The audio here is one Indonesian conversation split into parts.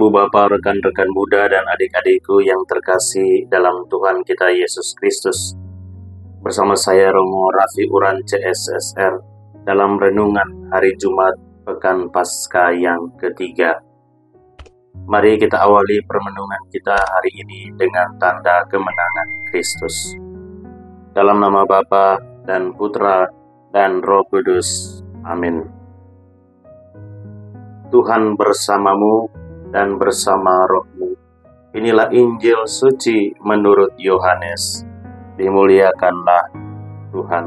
Ibu Bapak, rekan-rekan muda dan adik-adikku yang terkasih dalam Tuhan kita Yesus Kristus. Bersama saya Romo Raffi Uran CSSR dalam renungan hari Jumat Pekan Paskah yang ketiga. Mari kita awali permenungan kita hari ini dengan tanda kemenangan Kristus. Dalam nama Bapa dan Putra dan Roh Kudus. Amin. Tuhan bersamamu dan bersama rohmu. Inilah Injil suci menurut Yohanes. Dimuliakanlah Tuhan.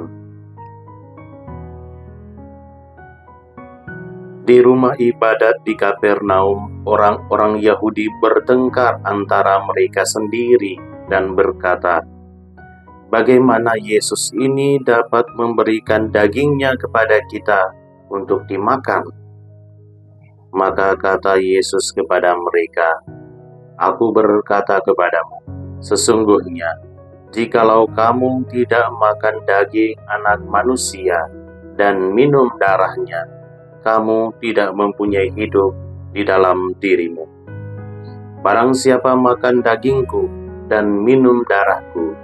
Di rumah ibadat di Kapernaum, orang-orang Yahudi bertengkar antara mereka sendiri dan berkata, "Bagaimana Yesus ini dapat memberikan dagingnya kepada kita untuk dimakan?" Maka kata Yesus kepada mereka, "Aku berkata kepadamu, sesungguhnya, jikalau kamu tidak makan daging anak manusia dan minum darahnya, kamu tidak mempunyai hidup di dalam dirimu. Barang siapa makan dagingku dan minum darahku,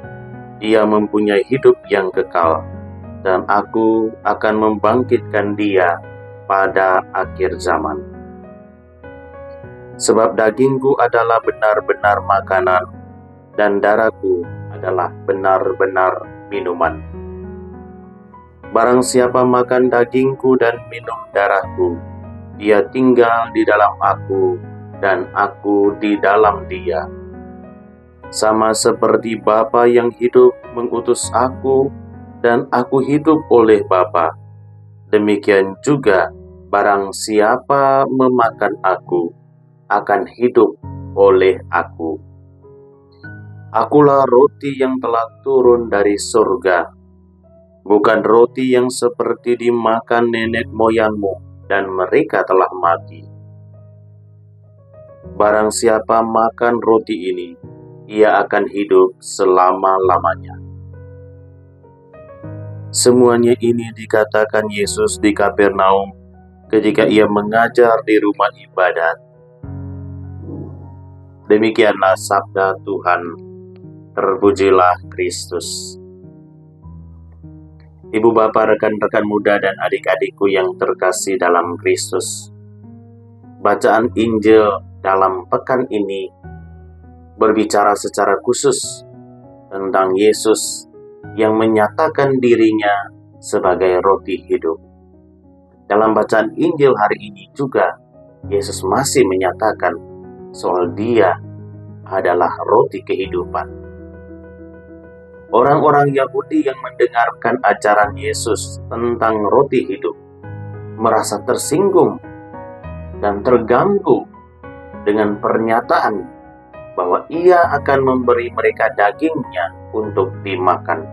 ia mempunyai hidup yang kekal, dan aku akan membangkitkan dia pada akhir zaman. Sebab dagingku adalah benar-benar makanan, dan darahku adalah benar-benar minuman. Barang siapa makan dagingku dan minum darahku, dia tinggal di dalam aku, dan aku di dalam dia. Sama seperti Bapa yang hidup mengutus aku, dan aku hidup oleh Bapa, demikian juga barang siapa memakan aku, akan hidup oleh aku. Akulah roti yang telah turun dari surga, bukan roti yang seperti dimakan nenek moyangmu dan mereka telah mati. Barang siapa makan roti ini, ia akan hidup selama-lamanya." Semuanya ini dikatakan Yesus di Kapernaum ketika ia mengajar di rumah ibadat. Demikianlah sabda Tuhan. Terpujilah Kristus. Ibu Bapak, rekan-rekan muda dan adik-adikku yang terkasih dalam Kristus, bacaan Injil dalam pekan ini berbicara secara khusus tentang Yesus yang menyatakan dirinya sebagai roti hidup. Dalam bacaan Injil hari ini juga, Yesus masih menyatakan soal Dia adalah roti kehidupan. Orang-orang Yahudi yang mendengarkan ajaran Yesus tentang roti hidup merasa tersinggung dan terganggu dengan pernyataan bahwa Ia akan memberi mereka dagingnya untuk dimakan.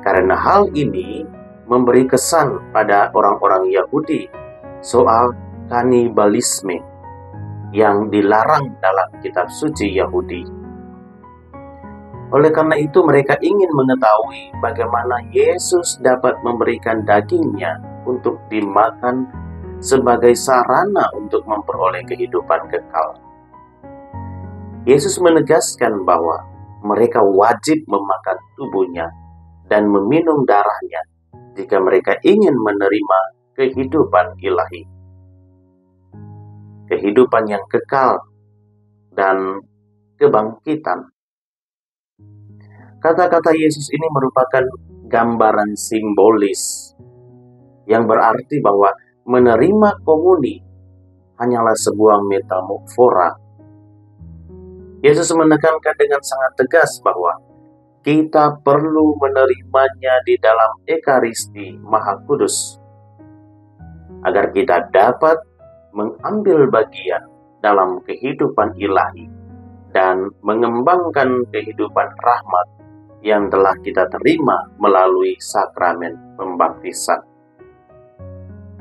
Karena hal ini memberi kesan pada orang-orang Yahudi soal kanibalisme yang dilarang dalam kitab suci Yahudi. Oleh karena itu mereka ingin mengetahui bagaimana Yesus dapat memberikan dagingnya untuk dimakan sebagai sarana untuk memperoleh kehidupan kekal. Yesus menegaskan bahwa mereka wajib memakan tubuhnya dan meminum darahnya jika mereka ingin menerima kehidupan ilahi, kehidupan yang kekal, dan kebangkitan. Kata-kata Yesus ini merupakan gambaran simbolis yang berarti bahwa menerima komuni hanyalah sebuah metamorfora. Yesus menekankan dengan sangat tegas bahwa kita perlu menerimanya di dalam Ekaristi Maha Kudus agar kita dapat mengambil bagian dalam kehidupan ilahi dan mengembangkan kehidupan rahmat yang telah kita terima melalui sakramen pembaptisan.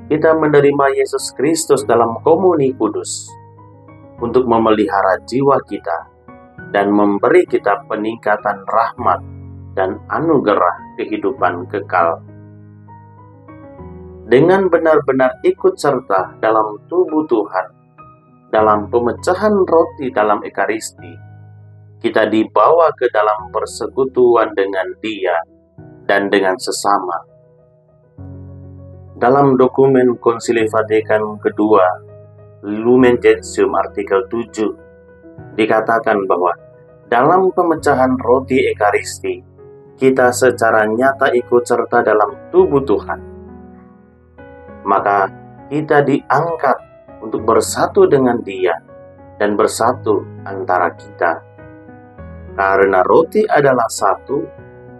Kita menerima Yesus Kristus dalam komuni kudus untuk memelihara jiwa kita dan memberi kita peningkatan rahmat dan anugerah kehidupan kekal. Dengan benar-benar ikut serta dalam tubuh Tuhan dalam pemecahan roti dalam Ekaristi, kita dibawa ke dalam persekutuan dengan Dia dan dengan sesama. Dalam dokumen Konsili Vatikan kedua, Lumen Gentium artikel 7, dikatakan bahwa dalam pemecahan roti Ekaristi, kita secara nyata ikut serta dalam tubuh Tuhan. Maka kita diangkat untuk bersatu dengan Dia dan bersatu antara kita. Karena roti adalah satu,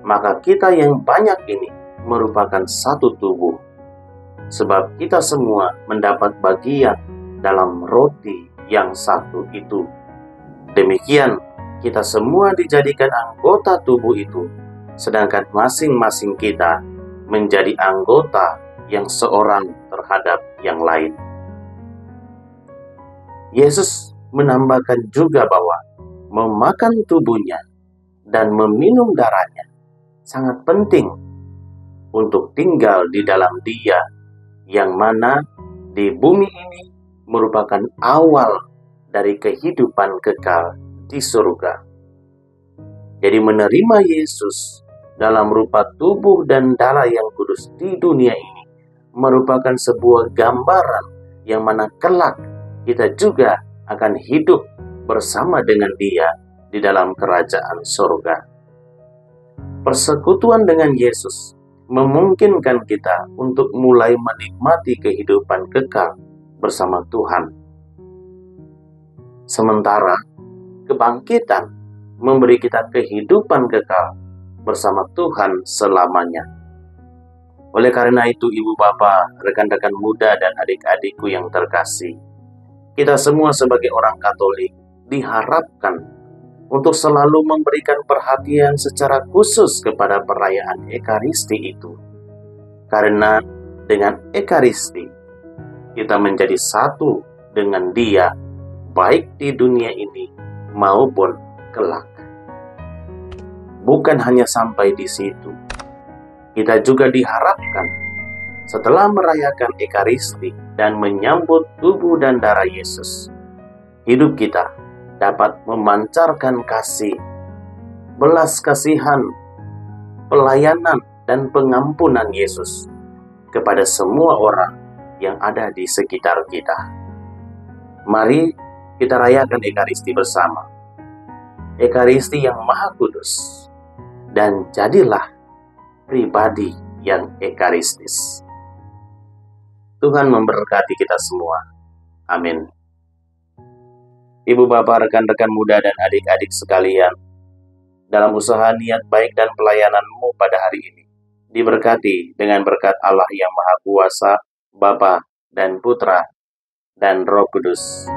maka kita yang banyak ini merupakan satu tubuh. Sebab kita semua mendapat bagian dalam roti yang satu itu. Demikian, kita semua dijadikan anggota tubuh itu, sedangkan masing-masing kita menjadi anggota yang seorang terhadap yang lain. Yesus menambahkan juga bahwa memakan tubuhnya dan meminum darahnya sangat penting untuk tinggal di dalam Dia, yang mana di bumi ini merupakan awal dari kehidupan kekal di surga. Jadi menerima Yesus dalam rupa tubuh dan darah yang kudus di dunia ini merupakan sebuah gambaran yang mana kelak kita juga akan hidup bersama dengan Dia di dalam kerajaan surga. Persekutuan dengan Yesus memungkinkan kita untuk mulai menikmati kehidupan kekal bersama Tuhan. Sementara kebangkitan memberi kita kehidupan kekal bersama Tuhan selamanya. Oleh karena itu, ibu bapak, rekan-rekan muda dan adik-adikku yang terkasih, kita semua sebagai orang Katolik diharapkan untuk selalu memberikan perhatian secara khusus kepada perayaan Ekaristi itu. Karena dengan Ekaristi, kita menjadi satu dengan Dia, baik di dunia ini maupun kelak. Bukan hanya sampai di situ, kita juga diharapkan setelah merayakan Ekaristi dan menyambut tubuh dan darah Yesus, hidup kita dapat memancarkan kasih, belas kasihan, pelayanan, dan pengampunan Yesus kepada semua orang yang ada di sekitar kita. Mari kita rayakan Ekaristi bersama. Ekaristi yang Maha Kudus, dan jadilah pribadi yang ekaristis. Tuhan memberkati kita semua. Amin. Ibu bapak, rekan-rekan muda dan adik-adik sekalian, dalam usaha niat baik dan pelayananmu pada hari ini, diberkati dengan berkat Allah yang Maha Kuasa, Bapa dan Putra dan Roh Kudus.